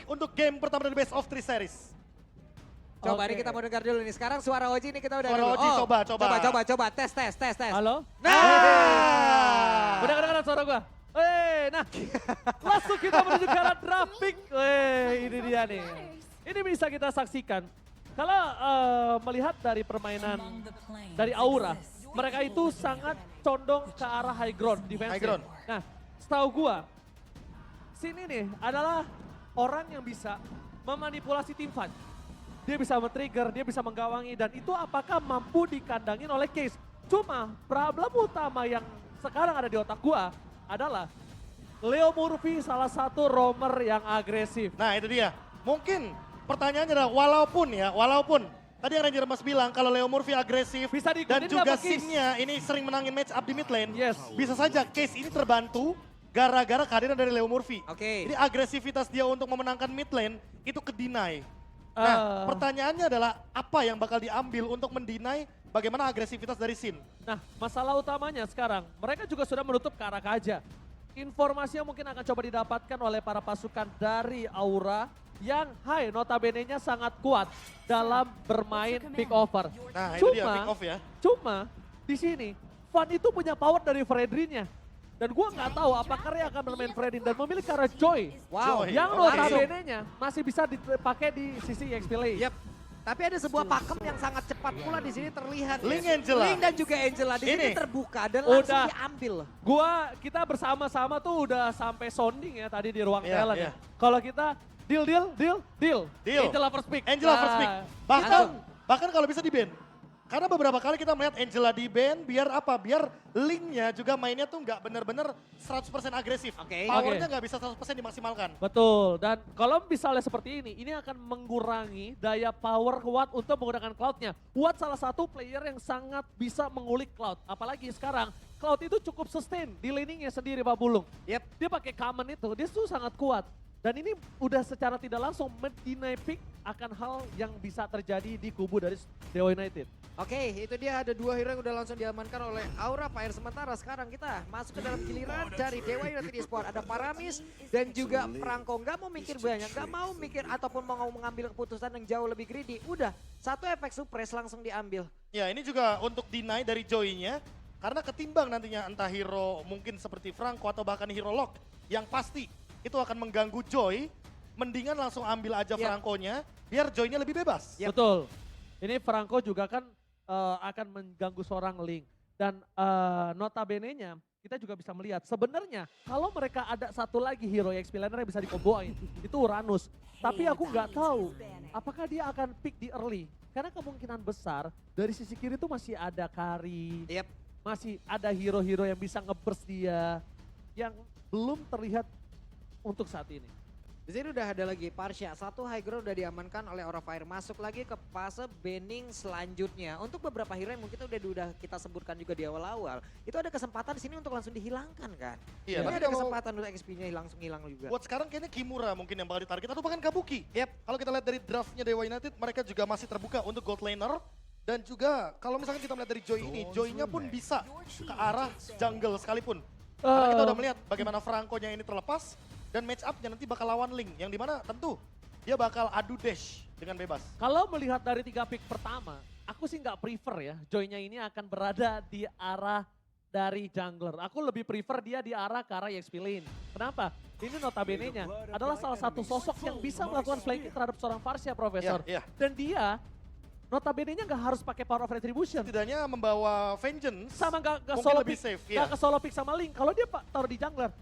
untuk game pertama dari Best of 3 Series. Coba ini kita mau dengar dulu nih. Sekarang suara Oji ini kita udah Suara dulu. Oji, coba. Tes. Halo? Nah, Udah kedengeran suara gua? Nah, langsung kita menuju ke arah draft pick. Ini dia nih. Ini bisa kita saksikan. Kalau melihat dari permainan dari Aura, mereka itu sangat condong ke arah high ground defense. High ground. Nah, setahu gua, sini nih adalah orang yang bisa memanipulasi tim fight. Dia bisa men-trigger, dia bisa menggawangi, dan itu apakah mampu dikandangin oleh Case. Cuma problem utama yang sekarang ada di otak gua adalah Leo Murphy salah satu roamer yang agresif. nah itu dia. Mungkin pertanyaannya adalah walaupun tadi yang Ranger Mas bilang kalau Leo Murphy agresif Bisa dan diikutin juga nggak, Case? Sin-nya ini sering menangin match up di mid lane. Yes. Bisa saja Case ini terbantu gara-gara kehadiran dari Leo Murphy. Oke. Ini agresivitas dia untuk memenangkan mid lane itu ke-deny. Nah, pertanyaannya adalah apa yang bakal diambil untuk mendinai bagaimana agresivitas dari Sin? Nah, masalah utamanya sekarang, mereka juga sudah menutup ke arah Kaja. Informasi yang mungkin akan coba didapatkan oleh para pasukan dari Aura yang notabene-nya sangat kuat dalam bermain pick over. Nah, itu dia pick off ya. Cuma di sini Van itu punya power dari Fredrin-nya. Dan gua nggak tahu apakah dia akan bermain Fredrin dan memilih ke arah Joy. Wow. Joy. Yang Oke. notabene-nya masih bisa dipakai di sisi EXP lane. Yep. Tapi ada sebuah pakem yang sangat cepat pula di sini terlihat. Link ya. Angela. Link dan juga Angela di sini Ini. terbuka dan langsung Udah. diambil. Kita bersama-sama tuh udah sampai sounding ya tadi di ruang Iya, talent. iya. Ya. Kalau kita deal. Deal. Angela first pick. Angela first pick. Nah, Bahkan kalau bisa di ban. Karena beberapa kali kita melihat Angela di ban biar apa? Biar linknya juga mainnya tuh nggak bener-bener 100% agresif. Oke. Powernya nggak bisa 100% dimaksimalkan. Betul, dan kalau misalnya seperti ini akan mengurangi daya power Watt untuk menggunakan Cloud-nya. Watt salah satu player yang sangat bisa mengulik Cloud. Apalagi sekarang, Cloud itu cukup sustain di laningnya sendiri Pak Bulung. Yep. Dia pakai common itu, dia tuh sangat kuat. Dan ini udah secara tidak langsung mendinai pick akan hal yang bisa terjadi di kubu dari Dewa United. Oke, itu dia ada dua hero yang udah langsung diamankan oleh Aura Fire. Sementara sekarang kita masuk ke dalam giliran dari Dewa United Esports. Ada Paramis dan juga Franco. Nggak mau mikir banyak, nggak mau mikir ataupun mau mengambil keputusan yang jauh lebih greedy. Udah, satu efek suppress langsung diambil. Ya ini juga untuk deny dari Joy-nya. Karena ketimbang nantinya entah hero mungkin seperti Franco atau bahkan hero Lock. Yang pasti itu akan mengganggu Joy. Mendingan langsung ambil aja Franco-nya biar Joy-nya lebih bebas. Yep. Betul. Ini Franco juga kan akan mengganggu seorang Link. Dan notabene-nya kita juga bisa melihat sebenarnya kalau mereka ada satu lagi hero EXP laner yang bisa dikomboin itu Uranus. Tapi aku nggak tahu apakah dia akan pick di early. Karena kemungkinan besar dari sisi kiri itu masih ada Kari. Yep. Masih ada hero-hero yang bisa nge-burst dia. Yang belum terlihat untuk saat ini. Di sini udah ada lagi Parsha, satu high ground udah diamankan oleh Aura Fire. Masuk lagi ke fase banning selanjutnya. Untuk beberapa hero yang mungkin udah kita sebutkan juga di awal-awal. Itu ada kesempatan di sini untuk langsung dihilangkan kan. Iya, Tapi tapi ada kalau kesempatan untuk XP-nya langsung hilang juga. buat sekarang kayaknya Kimura mungkin yang bakal ditarget atau bahkan Kabuki. Yep. Kalau kita lihat dari draftnya Dewa United, mereka juga masih terbuka untuk gold laner. Dan juga kalau misalkan kita melihat dari Joy ini, Joy-nya pun bisa ke arah jungle sekalipun. Karena kita udah melihat bagaimana Franco-nya ini terlepas. Dan match up-nya nanti bakal lawan Link. Yang dimana tentu dia bakal adu dash dengan bebas. Kalau melihat dari 3 pick pertama, aku sih nggak prefer ya Joy-nya ini akan berada di arah dari jungler. Aku lebih prefer dia di arah ke arah EXP lane. Kenapa? Ini notabene-nya adalah salah satu sosok yang bisa melakukan flanking terhadap seorang Varsha, Profesor. Iya, iya. Dan dia notabene-nya nggak harus pakai power of retribution. Setidaknya membawa vengeance Sama nggak mungkin solo lebih pick, safe. nggak ke solo pick sama Link. Kalau dia taruh di jungler,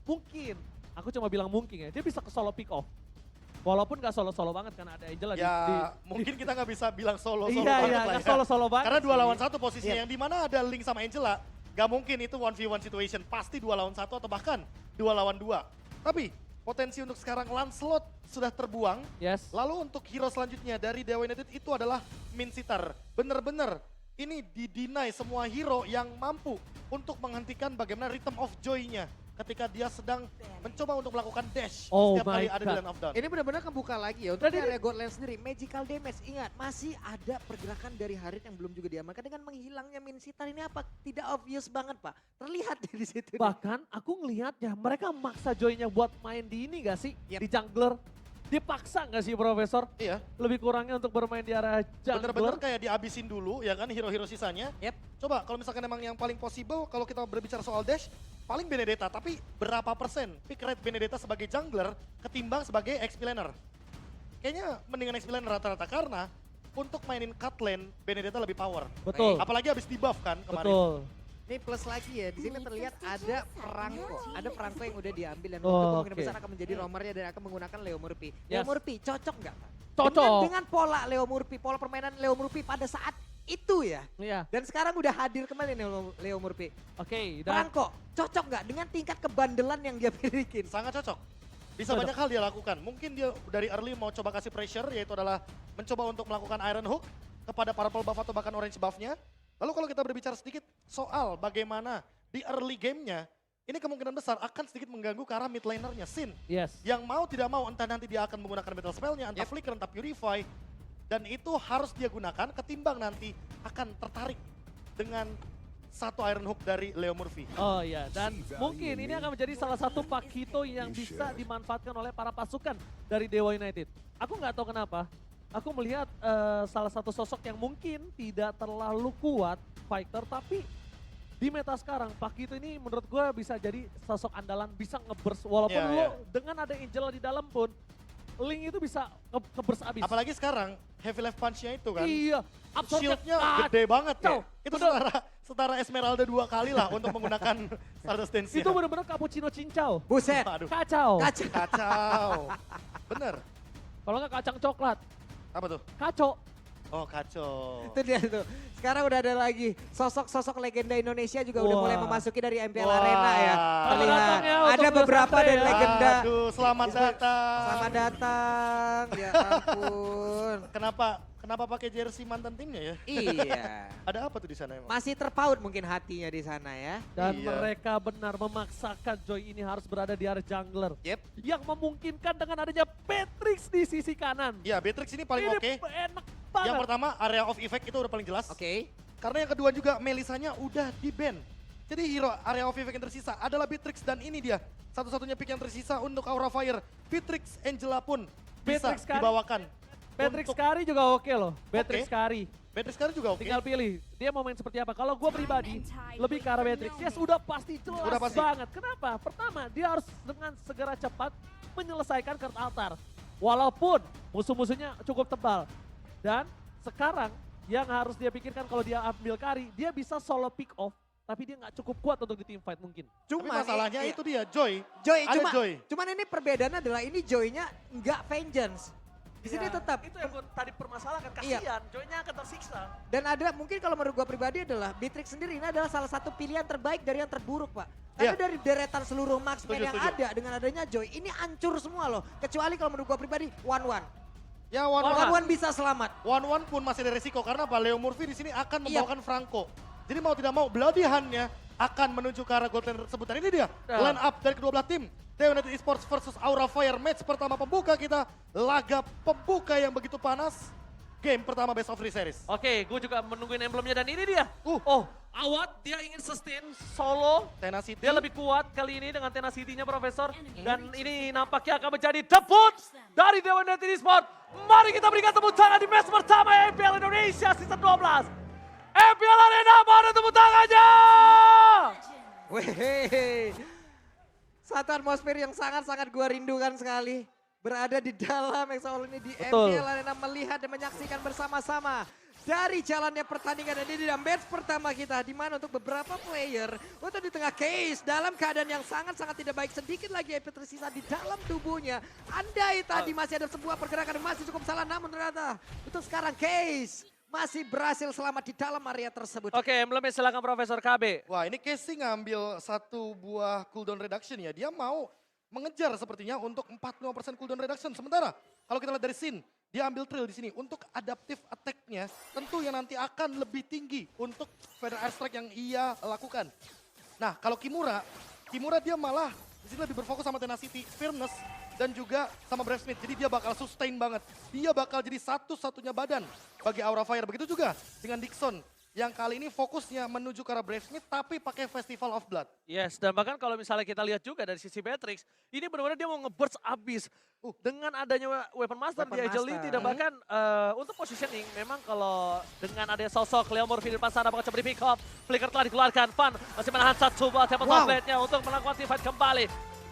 mungkin. Aku cuma bilang mungkin ya, dia bisa ke solo pick off. Walaupun gak solo-solo banget karena ada Angela Ya mungkin kita nggak bisa bilang solo-solo iya, banget iya, lah nggak ya. solo-solo banget. Karena 2 sih. lawan 1 posisinya yang dimana ada Link sama Angela. Gak mungkin itu 1v1 situation. Pasti 2 lawan 1 atau bahkan 2 lawan 2. Tapi potensi untuk sekarang Lancelot sudah terbuang. Yes. Lalu untuk hero selanjutnya dari Dewa United itu adalah Min Sitar. Bener-bener ini didinai semua hero yang mampu untuk menghentikan bagaimana rhythm of joy-nya. Ketika dia sedang mencoba untuk melakukan dash Oh setiap kali my ada di God. Land of Dawn. Ini benar-benar kebuka lagi ya untuk Dan ini- area Godland sendiri. Magical damage, ingat masih ada pergerakan dari Harit yang belum juga diamankan. Dengan menghilangnya Min Sitar ini apa? Tidak obvious banget Pak. Terlihat di situ. nih. Bahkan aku ngelihatnya mereka maksa Joy-nya buat main di ini gak sih? Yep. Di jungler. Dipaksa nggak sih Profesor? Iya, Lebih kurangnya untuk bermain di area bener-bener jungler. kayak dihabisin dulu ya kan hero-hero sisanya. Yep. Coba kalau misalkan emang yang paling possible kalau kita berbicara soal dash, paling Benedetta. Tapi berapa persen pick rate Benedetta sebagai jungler ketimbang sebagai XP laner? Kayaknya mendingan XP laner rata-rata karena untuk mainin cut lane, Benedetta lebih power. Betul, Apalagi habis di buff kan kemarin. betul. Ini plus lagi ya, di sini terlihat ada Franco yang udah diambil dan Oh, untuk kemungkinan oke. besar akan menjadi roamernya dan akan menggunakan Leo Murphy. Yes. Leo Murphy cocok nggak? Pak? Cocok. Dengan pola Leo Murphy, pola permainan Leo Murphy pada saat itu ya. Iya, Dan sekarang udah hadir kembali nih Leo Murphy. oke. Dan Franco cocok nggak dengan tingkat kebandelan yang dia miliki? Sangat cocok. Bisa Cocok. banyak hal dia lakukan. Mungkin dia dari early mau coba kasih pressure, yaitu adalah mencoba untuk melakukan Iron Hook kepada purple buff atau bahkan orange buffnya. Lalu kalau kita berbicara sedikit soal bagaimana di early gamenya, ini kemungkinan besar akan sedikit mengganggu ke arah mid lanernya, Sin. yes. Yang mau tidak mau entah nanti dia akan menggunakan battle spellnya, entah Yep. flicker, entah purify. Dan itu harus dia gunakan ketimbang nanti akan tertarik dengan satu Iron Hook dari Leo Murphy. Oh iya, dan mungkin ini akan menjadi salah satu Pakito yang bisa dimanfaatkan oleh para pasukan dari Dewa United. Aku nggak tahu kenapa, aku melihat salah satu sosok yang mungkin tidak terlalu kuat fighter, tapi di meta sekarang Pakito ini menurut gue bisa jadi sosok andalan, bisa nge-burst. Walaupun Iya, lo iya. dengan ada Angel di dalam pun, Link itu bisa nge-burst abis. Apalagi sekarang heavy life punch-nya itu kan. Iya, absorb-nya Shieldnya gede banget ya. kacau. Itu Bener. setara Esmeralda 2 kali lah untuk menggunakan Stardust Dance-nya. Itu bener-bener cappuccino cincau. Buset, Aduh, Kacau. kacau. kacau. Bener. Kalau nggak kacang coklat, Apa tuh? kacau. Oh kacau. Itu dia tuh. Sekarang udah ada lagi sosok-sosok legenda Indonesia juga udah Wah. mulai memasuki dari MPL Wah. Arena ya. Selamat Terlihat datang ya untuk ada Bro beberapa Satria dari ya. legenda. Aduh, selamat datang. Selamat datang. Ya ampun. Kenapa pakai jersey mantan timnya ya? Iya. Ada apa tuh di sana emang? Masih terpaut mungkin hatinya di sana ya. Dan Iya. mereka benar memaksakan Joy ini harus berada di area jungler. Yep. Yang memungkinkan dengan adanya Patrix di sisi kanan. Iya, Beatrix ini paling Ini oke. enak banget. Yang pertama, area of effect itu udah paling jelas. Oke. Karena yang kedua juga Melisanya udah di-ban. Jadi hero area of effect yang tersisa adalah Beatrix dan ini dia. Satu-satunya pick yang tersisa untuk Aura Fire. Beatrix Angela pun bisa Beatrix kan? dibawakan. Patrix untuk- Kari juga oke loh. Patrix Kari. Beatrix sekarang juga oke. Tinggal pilih, dia mau main seperti apa. Kalau gue pribadi, lebih ke arah Patrix. Yes, udah pasti jelas Udah pasti. banget. Kenapa? Pertama, dia harus dengan segera cepat menyelesaikan Kurt Altar. Walaupun musuh-musuhnya cukup tebal. Dan sekarang yang harus dia pikirkan kalau dia ambil Kari, dia bisa solo pick off. Tapi dia nggak cukup kuat untuk di team fight mungkin. Tapi masalahnya itu dia, Joy. Joy, Ada cuma, Joy. cuman ini perbedaannya adalah ini Joy-nya nggak vengeance. Di sini Ya, tetap. Itu yang gue tadi permasalahkan, Iya. kasihan. Joy-nya akan tersiksa. Dan ada mungkin kalau menurut gua pribadi adalah Beatrix sendiri ini adalah salah satu pilihan terbaik dari yang terburuk, Pak. Karena Iya. dari deretan seluruh marksman Setuju, yang setuju. ada dengan adanya Joy ini hancur semua loh. Kecuali kalau menurut gua pribadi one-one. Ya, one-one. One-one bisa selamat. One-one pun masih ada resiko karena apa? Leo Murphy di sini akan Iya. membawakan Franco. Jadi mau tidak mau Bloody Hand-nya akan menuju ke arah gold lane tersebut. Dan ini dia Ya. line up dari kedua belah tim. Dewa United Esports versus Aura Fire. Match pertama pembuka kita. Laga pembuka yang begitu panas. Game pertama best of 3 series. Oke, gue juga menungguin emblemnya dan ini dia. Oh, Awat dia ingin sustain solo. Tenacity. Dia lebih kuat kali ini dengan tenacity-nya Profesor. Dan ini nampaknya akan menjadi debut dari Dewa United Esports. Mari kita berikan tepuk tangan di match pertama MPL Indonesia Season 12. MPL Arena, mana tepuk tangannya? Wih, satu atmosfer yang sangat-sangat gua rindukan sekali. Berada di dalam Exo ini di Betul. MPL Arena melihat dan menyaksikan bersama-sama. Dari jalannya pertandingan dan ini dalam match pertama kita. Di mana untuk beberapa player, untuk di tengah Case dalam keadaan yang sangat-sangat tidak baik. Sedikit lagi EP tersisa di dalam tubuhnya. Andai tadi masih ada sebuah pergerakan yang masih cukup salah. Namun ternyata untuk sekarang Case masih berhasil selamat di dalam area tersebut. Oke, emblemnya silakan Profesor KB. Wah, ini Casey ngambil satu buah cooldown reduction ya. Dia mau mengejar sepertinya untuk 45% cooldown reduction. Sementara kalau kita lihat dari scene, dia ambil trail di sini untuk adaptive attack-nya. Tentu yang nanti akan lebih tinggi untuk feather airstrike yang ia lakukan. Nah, kalau Kimura dia malah di sini lebih berfokus sama tenacity, firmness, dan juga sama Brave Smith. Jadi dia bakal sustain banget. Dia bakal jadi satu-satunya badan bagi Aura Fire. Begitu juga dengan Dixon yang kali ini fokusnya menuju ke arah Bravesmith tapi pakai Festival of Blood. Yes, dan bahkan kalau misalnya kita lihat juga dari sisi Matrix, ini benar-benar dia mau nge-burst abis. Dengan adanya Weapon Master Weapon di agility Master. dan bahkan untuk positioning, memang kalau dengan adanya sosok Leo Murphy di depan sana bakal coba di pick up. Flicker telah dikeluarkan, Fan masih menahan satu buat Temple Wow. Blade-nya untuk melakukan team fight kembali.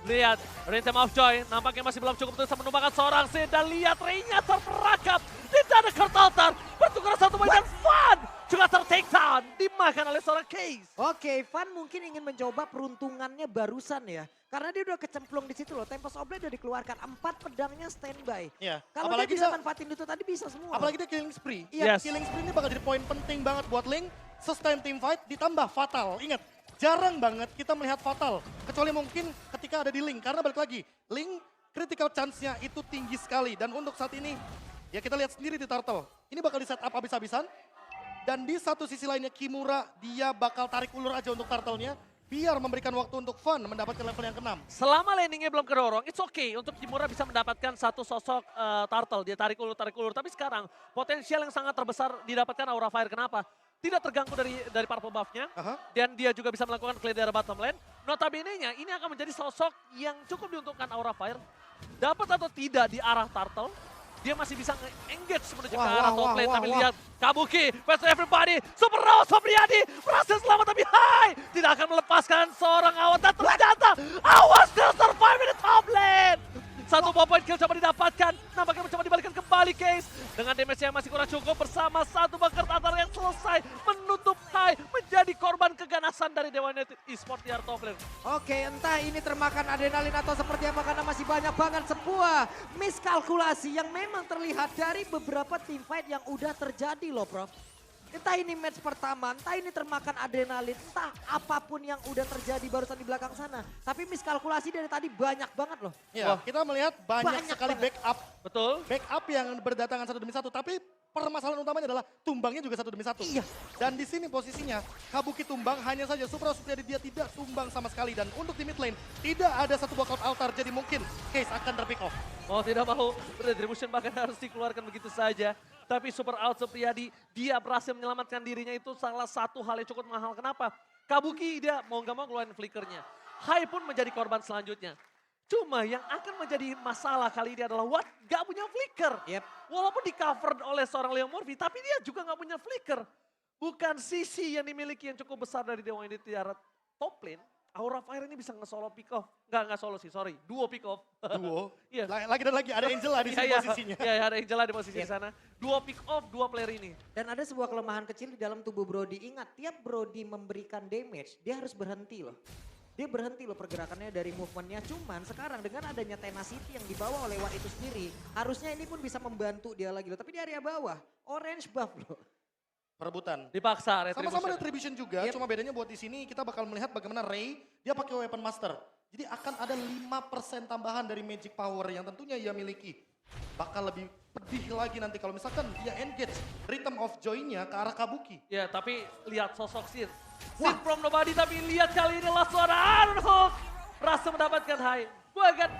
Lihat, Rhythm of Joy nampaknya masih belum cukup untuk bisa menumbangkan seorang Sin. Dan lihat Ray-nya terperangkap di dada Kurt Altar. Bertukar satu poin dan Fan juga ter-take down. Dimakan oleh seorang Case. Oke, Van mungkin ingin mencoba peruntungannya barusan ya. Karena dia udah kecemplung di situ loh. Tempest of Blade udah dikeluarkan. 4 pedangnya standby. Iya. Kalau dia Apalagi bisa dia- manfaatin itu tadi bisa semua. Apalagi dia killing spree. Iya. Yes. Killing spree ini bakal jadi poin penting banget buat Link. Sustain team fight ditambah fatal. Ingat, jarang banget kita melihat fatal. Kecuali mungkin ketika ada di Link. Karena balik lagi, Link critical chance-nya itu tinggi sekali. Dan untuk saat ini, ya kita lihat sendiri di Turtle. Ini bakal di set up habis-habisan. Dan di satu sisi lainnya Kimura, dia bakal tarik ulur aja untuk Turtle-nya. Biar memberikan waktu untuk Fun mendapatkan level yang ke-6. Selama landingnya belum kedorong, it's okay untuk Kimura bisa mendapatkan satu sosok turtle. Dia tarik ulur. Tapi sekarang potensial yang sangat terbesar didapatkan Aura Fire. Kenapa? Tidak terganggu dari purple buff-nya. Aha. Dan dia juga bisa melakukan clear dari bottom lane. Notabene-nya ini akan menjadi sosok yang cukup diuntungkan Aura Fire. Dapat atau tidak di arah turtle, dia masih bisa nge-engage menuju ke arah top lane. Tapi lihat Kabuki, best of everybody, Super Rose Sopriadi berhasil selamat tapi Hai tidak akan melepaskan seorang Awas dan ternyata Awas still survive di top lane. Satu point kill coba didapatkan, nampaknya mencoba dibalikan kembali Case. Dengan damage yang masih kurang cukup bersama satu bunker tatar yang selesai menutup Hai menjadi korban keganasan dari Dewa United Esports di area top lane. Oke, entah ini termakan adrenalin atau seperti apa karena masih banyak banget sebuah miskalkulasi yang memang terlihat dari beberapa team fight yang udah terjadi loh, Prof. Entah ini match pertama, entah ini termakan adrenalin, entah apapun yang udah terjadi barusan di belakang sana. Tapi miskalkulasi dari tadi banyak banget loh. Ya, kita melihat banyak Banyak sekali banget. backup. Betul. Backup yang berdatangan satu demi satu. Tapi permasalahan utamanya adalah tumbangnya juga satu demi satu. Iya. Dan di sini posisinya Kabuki tumbang, hanya saja Supra Supriyadi dia tidak tumbang sama sekali. Dan untuk di mid lane tidak ada satu walkout altar. Jadi mungkin Case akan terpick off. Mau tidak mau, retribution bahkan harus dikeluarkan begitu saja. Tapi Super Out Supriyadi, dia berhasil menyelamatkan dirinya, itu salah satu hal yang cukup mahal. Kenapa? Kabuki dia mau nggak mau keluarin flickernya. Hai pun menjadi korban selanjutnya. Cuma yang akan menjadi masalah kali ini adalah Watt gak punya flicker. Yep. Walaupun di cover oleh seorang Leo Murphy, tapi dia juga gak punya flicker. Bukan sisi yang dimiliki yang cukup besar dari Dewa United di arah top lane. Aura Fire ini bisa nge-solo pick off. Nggak solo sih, sorry. Duo pick off. Duo. Iya. Lagi dan lagi ada Angela di sini posisinya. Iya, ada Angela di posisi di sana. Dua pick off, dua player ini. Dan ada sebuah kelemahan kecil di dalam tubuh Brody. Ingat, tiap Brody memberikan damage, dia harus berhenti loh. Dia berhenti loh pergerakannya dari movementnya. Cuman sekarang dengan adanya tenacity yang dibawa oleh Watt itu sendiri, harusnya ini pun bisa membantu dia lagi loh. Tapi di area bawah, orange buff loh. Perebutan. Dipaksa, Sama-sama retribution. retribution juga, Yep. cuma bedanya buat di sini kita bakal melihat bagaimana Ray, dia pakai weapon master. Jadi akan ada 5% tambahan dari magic power yang tentunya ia miliki. Bakal lebih pedih lagi nanti kalau misalkan dia engage Rhythm of Joy-nya ke arah Kabuki. Ya, tapi lihat sosok Sin. Sin from nobody, tapi lihat kali ini last one. Iron Hook berhasil mendapatkan high. Gue akan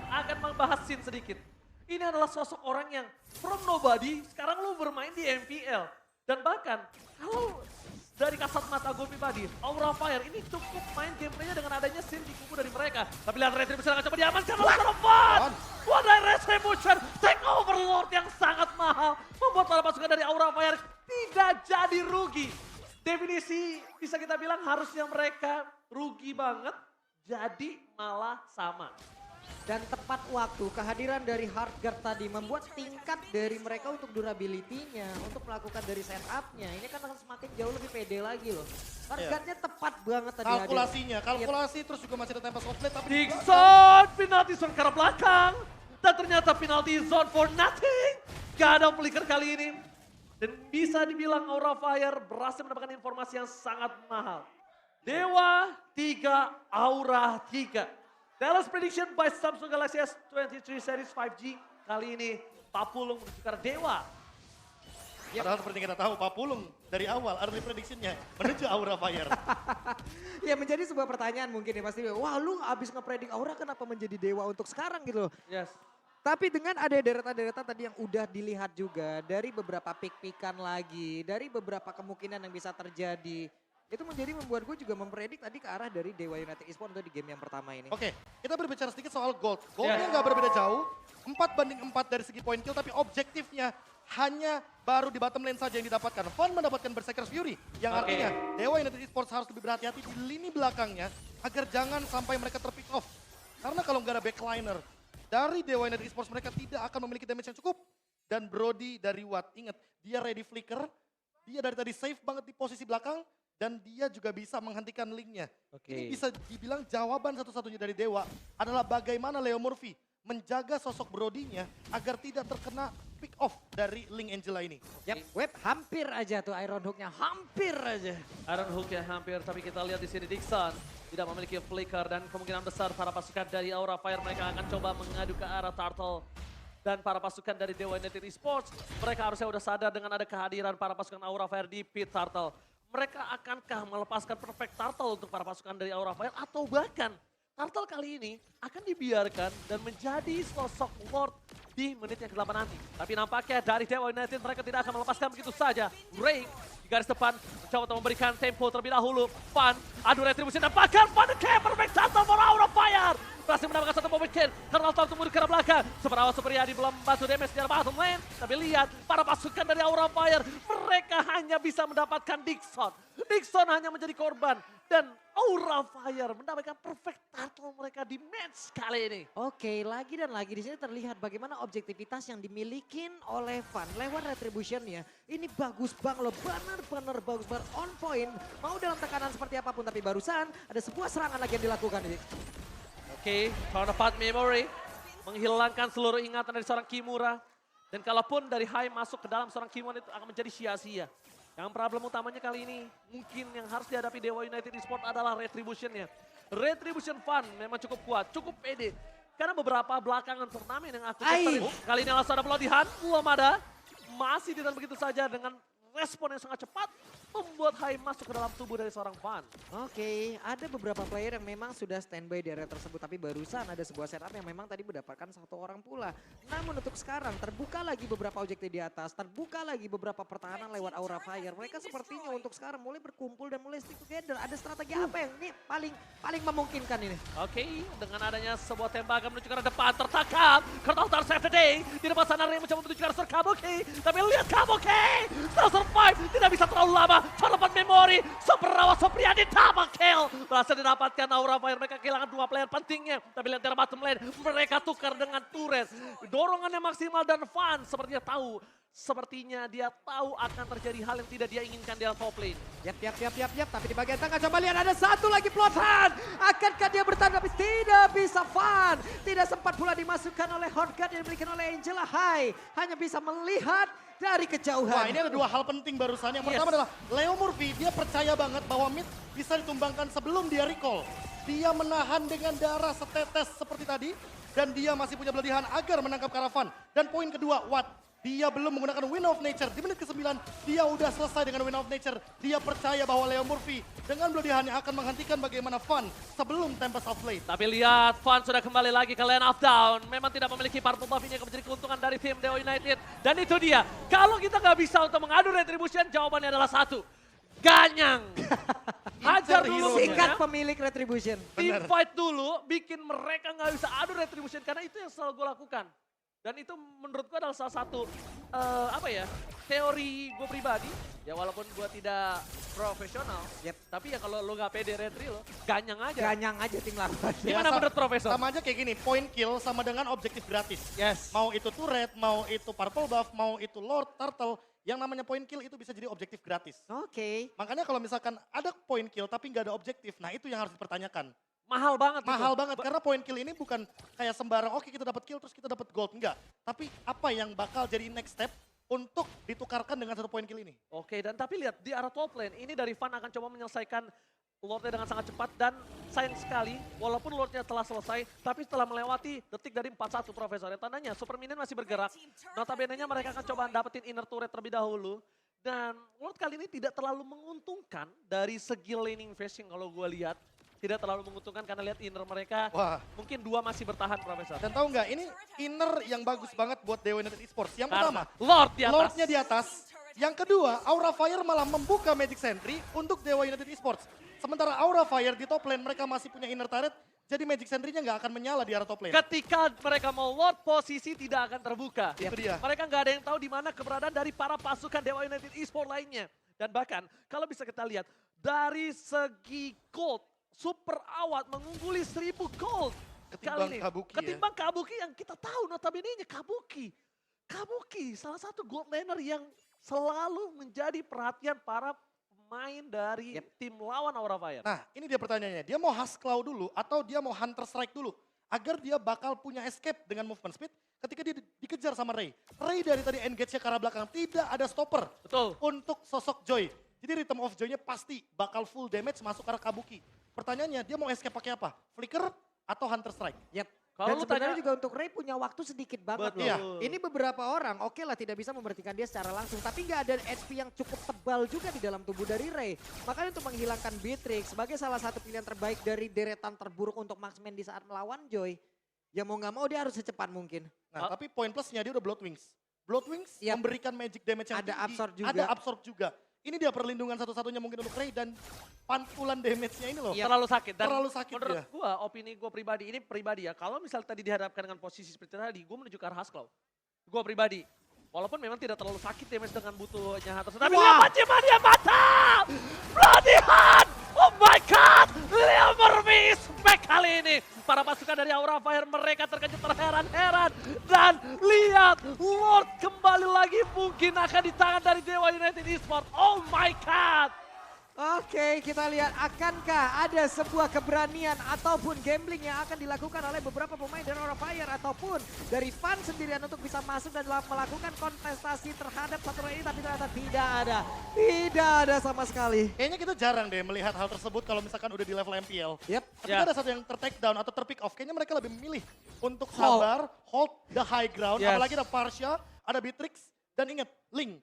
membahas Sin sedikit. Ini adalah sosok orang yang from nobody, sekarang lu bermain di MPL. Dan bahkan, kalau dari kasat mata gue pribadi, Aura Fire ini cukup main gameplaynya dengan adanya Sin di kubu dari mereka. Tapi lihat Retribution akan coba diamankan oleh Seraphan. What a Retribution, take overlord yang sangat mahal. Membuat para pasukan dari Aura Fire tidak jadi rugi. Definisi bisa kita bilang harusnya mereka rugi banget, jadi malah sama. Dan tepat waktu kehadiran dari Hardguard tadi membuat tingkat dari mereka untuk durability-nya, untuk melakukan dari setup-nya. Ini kan akan semakin jauh lebih pede lagi loh. Hardguard-nya tepat banget tadi hadir. Kalkulasi terus juga masih ada Tempest of Blade. Tapi Dixon, penalty zone ke arah belakang. Dan ternyata penalty zone for nothing. Gak ada flicker kali ini. Dan bisa dibilang Aura Fire berhasil mendapatkan informasi yang sangat mahal. Dewa 3, Aura 3. Dallas prediction by Samsung Galaxy S23 Series 5G. Kali ini Papulung menuju ke arah Dewa. padahal seperti kita tahu Pak Pulung dari awal early prediction-nya menuju Aura Fire. Ya menjadi sebuah pertanyaan mungkin ya pasti. Wah lu abis ngepredik Aura kenapa menjadi dewa untuk sekarang gitu loh. Yes. Tapi dengan ada deretan-deretan tadi yang udah dilihat juga dari beberapa pick-pickan lagi, dari beberapa kemungkinan yang bisa terjadi. Itu membuat gue juga mempredik tadi ke arah dari Dewa United Esports untuk di game yang pertama ini. Oke, kita berbicara sedikit soal gold. Goldnya nggak berbeda jauh, 4-4 dari segi point kill, tapi objektifnya hanya baru di bottom lane saja yang didapatkan. Fun mendapatkan Berserker's Fury, yang artinya Dewa United Esports harus lebih berhati-hati di lini belakangnya agar jangan sampai mereka terpick off. Karena kalau nggak ada backliner dari Dewa United Esports, mereka tidak akan memiliki damage yang cukup. Dan Brody dari Watt, ingat, dia ready flicker, dia dari tadi safe banget di posisi belakang, dan dia juga bisa menghentikan linknya. Ini bisa dibilang jawaban satu-satunya dari Dewa adalah bagaimana Leo Murphy menjaga sosok Brody-nya agar tidak terkena pick off dari Link Angela ini. Yap, Web hampir aja tuh Iron Hook-nya, hampir aja. Iron Hook-nya hampir, tapi kita lihat di sini Dixon tidak memiliki flicker dan kemungkinan besar para pasukan dari Aura Fire mereka akan coba mengadu ke arah Turtle. Dan para pasukan dari Dewa United Esports, mereka harusnya udah sadar dengan ada kehadiran para pasukan Aura Fire di pit Turtle. Mereka akankah melepaskan perfect Turtle untuk para pasukan dari Aura Fire atau bahkan Turtle kali ini akan dibiarkan dan menjadi sosok Lord di menit yang ke-8 nanti. Tapi nampaknya dari Dewa United mereka tidak akan melepaskan begitu saja. Ray di garis depan mencoba untuk memberikan tempo terlebih dahulu. Fun, adu retribusi dan bahkan Fun the perfect Turtle for Aura Fire. Berhasil mendapatkan satu momen kill. Karena Turtle mundur ke arah belakang. Superawa Supriyadi belum membantu damage di arah bottom lane. Tapi lihat para pasukan dari Aura Fire. Mereka hanya bisa mendapatkan Dixon. Dixon hanya menjadi korban. Dan Aura Fire mendapatkan perfect Turtle mereka di match kali ini. Oke, lagi dan lagi di sini terlihat bagaimana objektivitas yang dimiliki oleh Van lewat retribution-nya. Ini bagus banget loh, benar-benar bagus banget, on point. Mau dalam tekanan seperti apapun, tapi barusan ada sebuah serangan lagi yang dilakukan ini. Oke, Counterpart Memory menghilangkan seluruh ingatan dari seorang Kimura. Dan kalaupun dari High masuk ke dalam seorang Kimura itu akan menjadi sia-sia. Yang problem utamanya kali ini mungkin yang harus dihadapi Dewa United Esports adalah Retribution-nya. Retribution Fun memang cukup kuat, cukup pede. Karena beberapa belakangan turnamen yang aku tonton kali ini langsung ada pelatihan, belum ada. Masih ditahan begitu saja dengan respon yang sangat cepat. Membuat High masuk ke dalam tubuh dari seorang Fun. Oke, ada beberapa player yang memang sudah standby di area tersebut. Tapi barusan ada sebuah setup yang memang tadi mendapatkan satu orang pula. Namun untuk sekarang terbuka lagi beberapa objektif di atas. Terbuka lagi beberapa pertahanan lewat Aura Fire. Mereka sepertinya untuk sekarang mulai berkumpul dan mulai stick together. Ada strategi apa yang ini paling memungkinkan ini? Oke, dengan adanya sebuah tembakan menuju ke arah depan tertangkap. Kurtal save the day. Di depan sana Ray mencoba menuju ke arah Kabuki. Tapi lihat Kabuki. Still survive. Tidak bisa terlalu lama. Counterpart Memory, Superawa Supriyadi double kill. Berhasil didapatkan Aura Fire, mereka kehilangan dua player pentingnya. Tapi lihat dari bottom lane, mereka tukar dengan turret. Dorongannya maksimal dan Fun sepertinya tahu. Sepertinya dia tahu akan terjadi hal yang tidak dia inginkan di dalam top lane. Yap. Tapi di bagian tengah coba lihat ada satu lagi plotan. Akankah dia bertahan tapi tidak bisa Fun. Tidak sempat pula dimasukkan oleh Horde yang dimiliki oleh Angela High. Hanya bisa melihat dari kejauhan. Wah, ini ada dua hal penting barusan. Yang pertama adalah Leo Murphy, dia percaya banget bahwa mid bisa ditumbangkan sebelum dia recall. Dia menahan dengan darah setetes seperti tadi. Dan dia masih punya beledihan agar menangkap Karavan. Dan poin kedua, Watt. Dia belum menggunakan Wind of Nature. Di menit ke-9, dia udah selesai dengan Wind of Nature. Dia percaya bahwa Leo Murphy dengan beledihannya akan menghentikan bagaimana Fun sebelum Tempest of Blade. Tapi lihat, Fun sudah kembali lagi ke lane of down. Memang tidak memiliki purple buff ini yang menjadi keuntungan dari tim Dewa United. Dan itu dia, kalau kita nggak bisa untuk mengadu Retribution, jawabannya adalah satu. Ganyang. Hajar dulu. Sikat pemilik Retribution. Team fight dulu, bikin mereka nggak bisa adu Retribution. Karena itu yang selalu gue lakukan. Dan itu menurutku adalah salah satu teori gue pribadi. Ya walaupun gue tidak profesional, tapi ya kalau lo gak pede retri lo, ganyang aja. Ganyang aja tim lawan. Gimana menurut Profesor? Sama aja kayak gini, point kill sama dengan objektif gratis. Yes. Mau itu turret, mau itu purple buff, mau itu Lord, Turtle, yang namanya point kill itu bisa jadi objektif gratis. Oke. Makanya kalau misalkan ada point kill tapi nggak ada objektif, nah itu yang harus dipertanyakan. Mahal banget. Mahal banget karena point kill ini bukan kayak sembarang oke kita dapat kill terus kita dapat gold, enggak. Tapi apa yang bakal jadi next step untuk ditukarkan dengan satu point kill ini. Oke, dan tapi lihat di arah top lane ini dari Fun akan coba menyelesaikan Lordnya dengan sangat cepat dan sayang sekali walaupun Lordnya telah selesai tapi setelah melewati detik dari 4-1 Profesor. Ya, tandanya Super Minion masih bergerak. Notabene-nya mereka akan coba dapetin inner turret terlebih dahulu. Dan Lord kali ini tidak terlalu menguntungkan dari segi laning phasing kalau gue lihat. tidak terlalu menguntungkan karena lihat inner mereka. Wah. Mungkin 2 masih bertahan, Profesor. Dan tahu nggak, ini inner yang bagus banget buat Dewa United Esports. Yang Karena pertama, Lord di atas. Lordnya di atas. Yang kedua, Aura Fire malah membuka Magic Sentry untuk Dewa United Esports. Sementara Aura Fire di top lane mereka masih punya inner turret, jadi Magic Sentry-nya nggak akan menyala di arah top lane. Ketika mereka mau Lord, posisi tidak akan terbuka. Itu dia. Mereka nggak ada yang tahu di mana keberadaan dari para pasukan Dewa United Esports lainnya. Dan bahkan kalau bisa kita lihat dari segi gold, Super Awat mengungguli 1000 gold. Ketimbang Kabuki ya. Ketimbang Kabuki yang kita tahu notabene-nya Kabuki. Kabuki salah satu gold laner yang selalu menjadi perhatian para pemain dari tim lawan Aura Fire. Nah, ini dia pertanyaannya. Dia mau Husklaw dulu atau dia mau Hunter Strike dulu? Agar dia bakal punya escape dengan movement speed ketika dia dikejar sama Ray. Ray dari tadi engage-nya ke arah belakang, tidak ada stopper. Betul. Untuk sosok Joy. Jadi Rhythm of Joy-nya pasti bakal full damage masuk ke arah Kabuki. Pertanyaannya, dia mau escape pakai apa? Flicker atau Hunter Strike? Yap. Kalau Dan lu sebenarnya tanya- juga untuk Ray punya waktu sedikit banget Betul. loh. Ini beberapa orang oke lah tidak bisa memperhatikan dia secara langsung. Tapi nggak ada HP yang cukup tebal juga di dalam tubuh dari Ray. Makanya untuk menghilangkan Beatrix sebagai salah satu pilihan terbaik dari deretan terburuk untuk Marksman di saat melawan Joy. Ya mau nggak mau dia harus secepat mungkin. Nah, tapi poin plusnya dia udah Bloodwings. Bloodwings Yap. memberikan magic damage yang Ada tinggi. absorb juga. Ada absorb juga. Ini dia perlindungan satu-satunya mungkin untuk Ray dan pantulan damage-nya ini loh. Terlalu sakit. Dan Terlalu sakit menurut dia. gua, opini gua pribadi, ini pribadi ya. Kalau misal tadi dihadapkan dengan posisi seperti tadi, gua menuju ke arah Husklaw. Gua pribadi. Walaupun memang tidak terlalu sakit damage dengan butuhnya Hunter. Tapi Wah. lihat Paciman dia mata! Bloody Hand! Oh my God! Leo Murphy is back kali ini. Para pasukan dari Aura Fire mereka terkejut terheran-heran. Dan lihat Lord kembali lagi mungkin akan di tangan dari Dewa United Esports. Oh my God! Oke, kita lihat akankah ada sebuah keberanian ataupun gambling yang akan dilakukan oleh beberapa pemain dari Aura Fire ataupun dari Fan sendirian untuk bisa masuk dan melakukan kontestasi terhadap satu ini, tapi ternyata tidak ada. Tidak ada sama sekali. Kayaknya kita jarang deh melihat hal tersebut kalau misalkan udah di level MPL. Yap. Ketika Ya. ada satu yang ter-take down atau ter-pick off, kayaknya mereka lebih memilih untuk sabar, hold the high ground. Yes. Apalagi ada Parsha, ada Beatrix, dan ingat, Link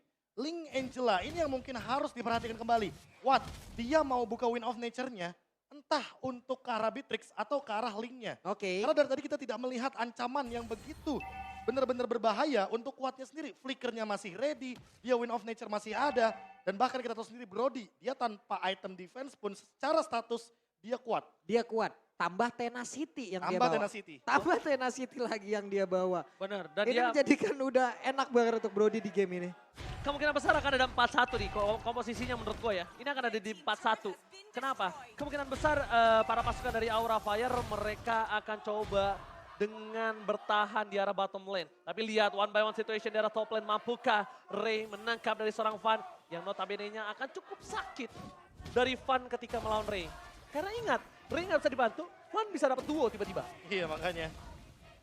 Angela, ini yang mungkin harus diperhatikan kembali. What? Dia mau buka Wind of Nature-nya, entah untuk ke arah Beatrix atau ke arah Link-nya. Oke. Karena dari tadi kita tidak melihat ancaman yang begitu benar-benar berbahaya untuk kuatnya sendiri. Flickernya masih ready, dia Wind of Nature masih ada. Dan bahkan kita tahu sendiri Brody, dia tanpa item defense pun secara status dia kuat. Dia kuat. Tambah Tenacity yang dia Tambah bawa. Tenacity. Tambah Tenacity lagi yang dia bawa. Bener. Dan Ini dia menjadikan udah enak banget untuk Brody di game ini. kemungkinan besar akan ada 4-1 nih komposisinya menurut gue ya. Ini akan ada di 4-1. Kenapa? Kemungkinan besar para pasukan dari Aura Fire mereka akan coba dengan bertahan di arah bottom lane. Tapi lihat one by one situation di arah top lane. Mampukah Ray menangkap dari seorang Fan yang notabene-nya akan cukup sakit dari Fan ketika melawan Ray. Karena ingat, Ray nggak bisa dibantu, Fan bisa dapat duo tiba-tiba. Iya makanya.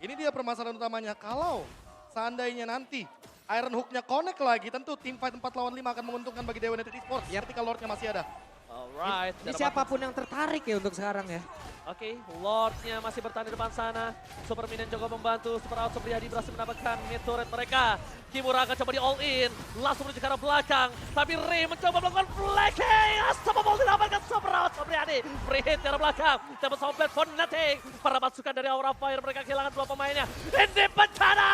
Ini dia permasalahan utamanya. Kalau seandainya nanti Iron Hook-nya connect lagi, tentu tim fight 4 lawan 5 akan menguntungkan bagi Dewa United Esports. Ketika Lord-nya masih ada. Alright. Ini siapapun yang tertarik ya untuk sekarang ya. Oke, Lord-nya masih bertahan di depan sana. Super Minion coba membantu. Super Out Supriyadi berhasil mendapatkan mid turret mereka. Kimura akan coba di all in. Langsung menuju ke arah belakang. Tapi Ray mencoba melakukan flanking. Unstoppable didapatkan Super Out Supriyadi. Free hit di arah belakang. Tembak sama platform nothing. Para pasukan dari Aura Fire mereka kehilangan 2 pemainnya. Ini bencana.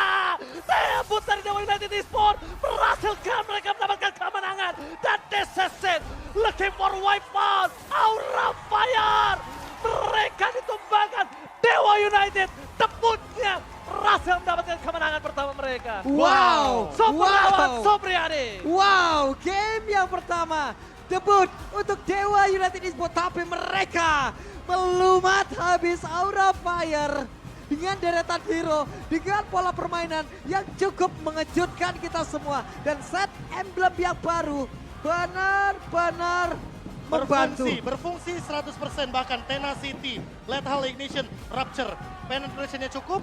Debut dari Dewa United Esports. Berhasilkan mereka mendapatkan kemenangan. Dan this is it. Looking for wipeout. Aura Fire. Mereka ditumbangkan. Dewa United debutnya berhasil mendapatkan kemenangan pertama mereka. Wow. Super lawan Wow. Supriyadi. Wow, game yang pertama debut untuk Dewa United Esports, tapi mereka melumat habis Aura Fire dengan deretan hero, dengan pola permainan yang cukup mengejutkan kita semua, dan set emblem yang baru benar-benar membantu. Berfungsi 100% bahkan Tenacity, Lethal Ignition, Rupture. Penetration-nya cukup,